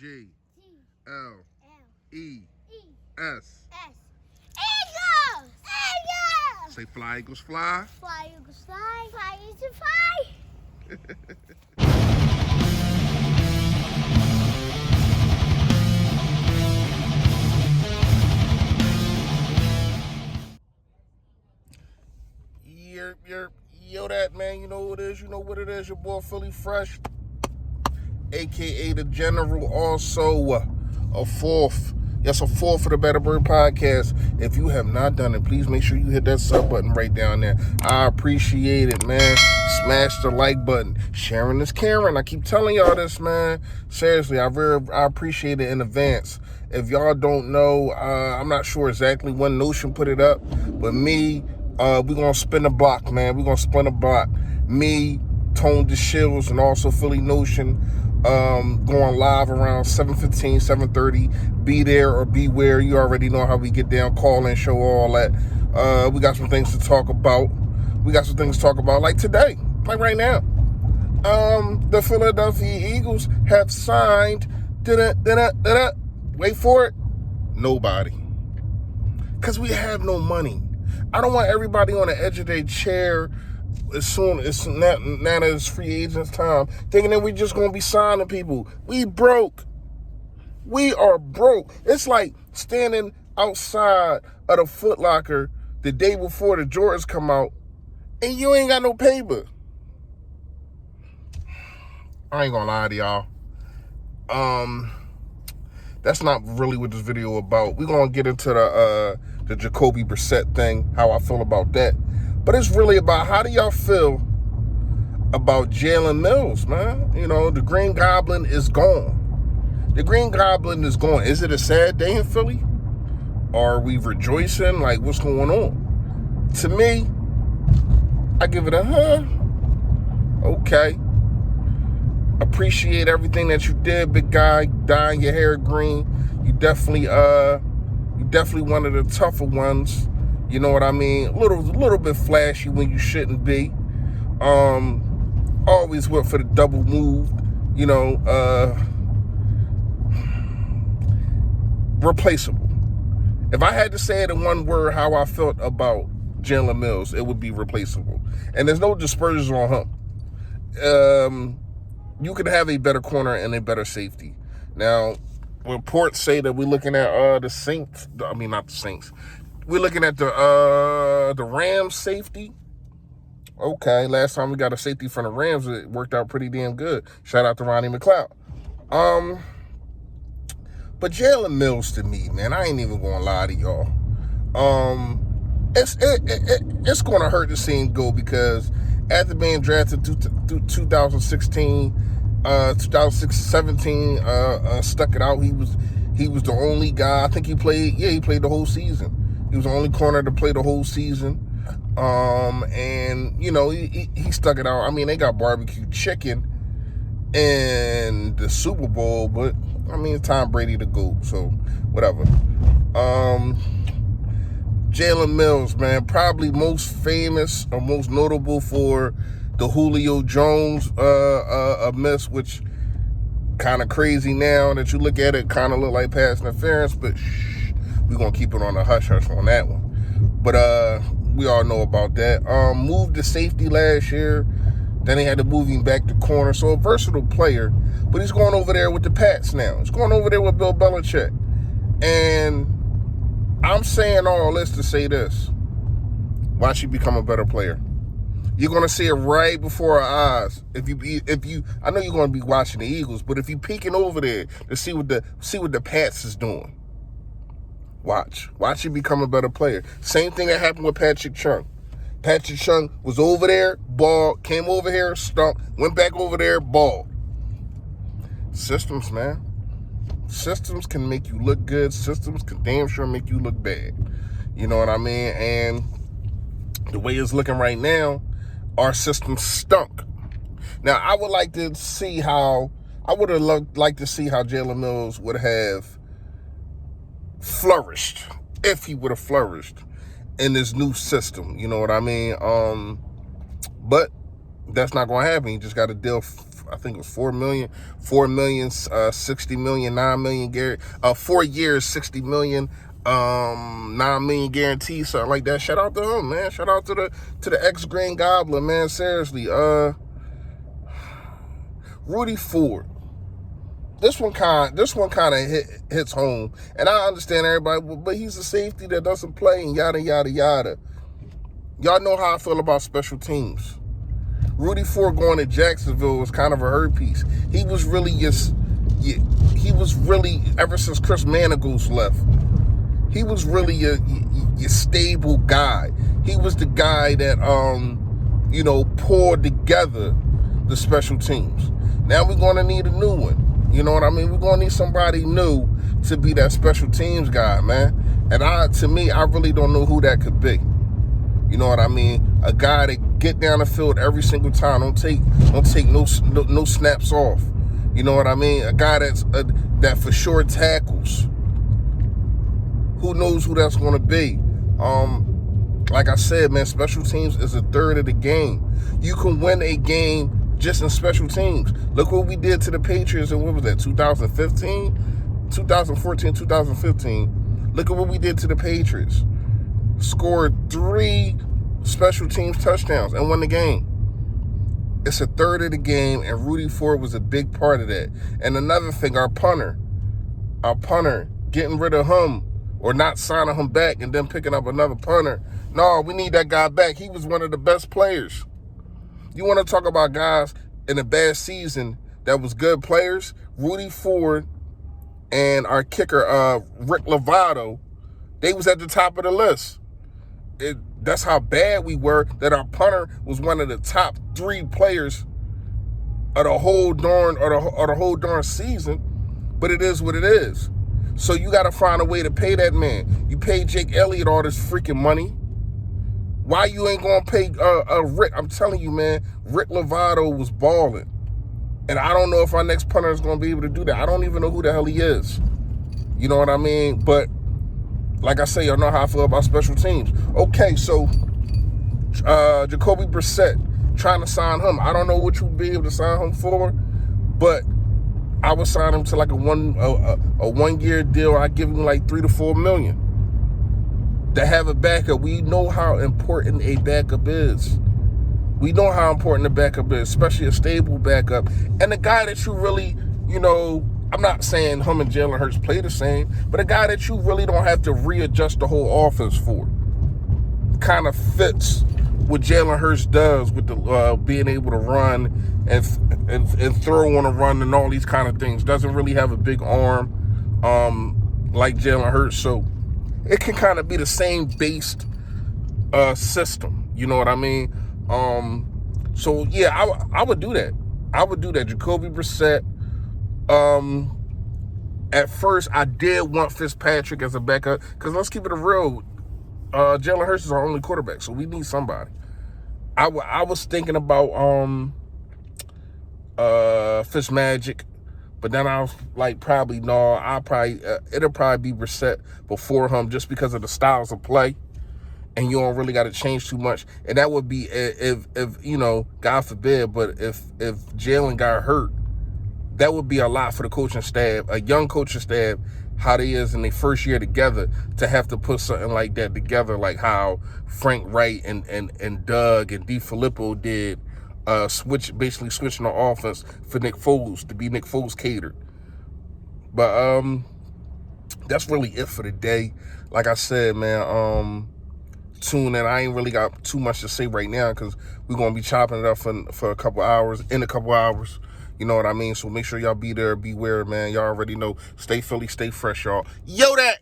G L E S. Eagles! Eagles! Say fly, Eagles, fly. Fly, Eagles, fly. Fly, Eagles, fly. Yo, that man, you know what it is. You know what it is. Your boy Philly Fresh, aka the General. Also, a fourth for the Better Bird podcast. If you have not done it, please make sure you hit that sub button right down there. I appreciate it, man. Smash the like button. Sharing is caring. I keep telling y'all this, man. Seriously, I appreciate it in advance. If y'all don't know, I'm not sure exactly when Notion put it up, but me, we're going to spin the block, man. We're going to spin the block. Me, Tone the Shills, and also Philly Notion, going live around 7:15, 7:30. Be there or beware. You already know how we get down, call in, show, all that. We got some things to talk about. Like today, like right now. The Philadelphia Eagles have signed, wait for it, nobody. Because we have no money. I don't want everybody on the edge of their chair as soon as now that it's free agents time, thinking that we just going to be signing people. We broke. We are broke. It's like standing outside of the Foot Locker the day before the Jordans come out, and you ain't got no paper. I ain't gonna lie to y'all. That's not really what this video about. We're gonna get into the Jacoby Brisset thing, how I feel about that. But it's really about, how do y'all feel about Jalen Mills, man? You know, the Green Goblin is gone. The Green Goblin is gone. Is it a sad day in Philly? Are we rejoicing? Like, what's going on? To me, I give it a okay. Appreciate everything that you did, big guy, dyeing your hair green. You definitely one of the tougher ones. You know what I mean? A little bit flashy when you shouldn't be. Always went for the double move. You know, replaceable. If I had to say it in one word, how I felt about Jalen Mills, it would be replaceable. And there's no dispersions on him. You could have a better corner and a better safety. Now, reports say that we're looking at the Saints. I mean, not the Saints. We're looking at the Rams safety. Okay, last time we got a safety from the Rams, it worked out pretty damn good. Shout out to Ronnie McLeod. But Jalen Mills, to me, man, I ain't even gonna lie to y'all. It's gonna hurt to see him go, because after being drafted through 2016, 2017, stuck it out. He was the only guy. I think he played the whole season. He was the only corner to play the whole season. And you know, he stuck it out. I mean, they got barbecue chicken in the Super Bowl, but I mean, it's Tom Brady to go, so whatever. Jalen Mills, man, probably most famous or most notable for the Julio Jones miss, which kind of crazy now that you look at it, kind of look like pass interference, but we're going to keep it on the hush-hush on that one. But we all know about that. Moved to safety last year, then they had to move him back to corner, so a versatile player, but he's going over there with the Pats now. He's going over there with Bill Belichick. And I'm saying all this to say this. Watch you become a better player. You're going to see it right before our eyes. If you, I know you're going to be watching the Eagles, but if you're peeking over there to see what the Pats is doing, watch you become a better player. Same thing that happened with Patrick Chung. Patrick Chung was over there, balled, came over here, stunk, went back over there, balled. Systems, man. Systems can make you look good. Systems can damn sure make you look bad. You know what I mean? And the way it's looking right now, our system stunk. Now, I would like to see how Jalen Mills would have flourished, if he would have flourished in this new system. You know what I mean? But that's not going to happen. You just got to deal I think it was 4 million, 60 million, 9 million 4 years, 60 million, 9 million guaranteed, something like that. Shout out to him, man. Shout out to the ex-Green Goblin, man. Seriously, Rudy Ford. This one kind of hits home, and I understand everybody, but he's a safety that doesn't play and yada yada yada. Y'all know how I feel about special teams. Rudy Ford going to Jacksonville was kind of a hurt piece. He was really ever since Chris Managos left, he was really your stable guy. He was the guy that pulled together the special teams. Now we're going to need a new one. You know what I mean? We're going to need somebody new to be that special teams guy, man. And I really don't know who that could be. You know what I mean? A guy that get down the field every single time, don't take no snaps off. You know what I mean? A guy that for sure tackles. Who knows who that's going to be? Like I said, man, special teams is a third of the game. You can win a game just in special teams. Look what we did to the Patriots in, what was that, 2014, 2015. Look at what we did to the Patriots. Scored 3 special teams touchdowns and won the game. It's a third of the game, and Rudy Ford was a big part of that. And another thing, our punter, getting rid of him or not signing him back and then picking up another punter. No, we need that guy back. He was one of the best players. You want to talk about guys in a bad season that was good players? Rudy Ford and our kicker, Rick Lovato, they was at the top of the list. That's how bad we were, that our punter was one of the top 3 players of the whole darn season. But it is what it is. So you got to find a way to pay that man. You pay Jake Elliott all this freaking money. Why you ain't going to pay Rick? I'm telling you, man, Rick Lovato was balling. And I don't know if our next punter is going to be able to do that. I don't even know who the hell he is. You know what I mean? But like I say, y'all know how I feel about special teams. Okay, so Jacoby Brisset, trying to sign him. I don't know what you'll be able to sign him for, but I would sign him to like a 1 year deal. I give him like 3 to 4 million. To have a backup. We know how important a backup is. We know how important a backup is, especially a stable backup. And a guy that you really, I'm not saying him and Jalen Hurts play the same, but a guy that you really don't have to readjust the whole offense for. Kind of fits what Jalen Hurts does with the being able to run and throw on a run and all these kind of things. Doesn't really have a big arm like Jalen Hurts, so it can kind of be the same based system. You know what I mean? So yeah, I would do that. I would do that. Jacoby Brisset. At first, I did want Fitzpatrick as a backup, because let's keep it real. Jalen Hurts is our only quarterback, so we need somebody. I was thinking about Fitzmagic, but then I was like, probably no. It'll probably be Brisset before him, just because of the styles of play, and you don't really got to change too much. And that would be if God forbid, but if Jalen got hurt, that would be a lot for the coaching staff, a young coaching staff, how they is in their first year together, to have to put something like that together, like how Frank Wright and Doug and DeFilippo did, basically switching the offense for Nick Foles to be Nick Foles catered. But that's really it for the day. Like I said, man, tune in. I ain't really got too much to say right now, because we're gonna be chopping it up for a couple hours. You know what I mean? So make sure y'all be there, beware, man. Y'all already know. Stay Philly, stay fresh, y'all. Yo, that!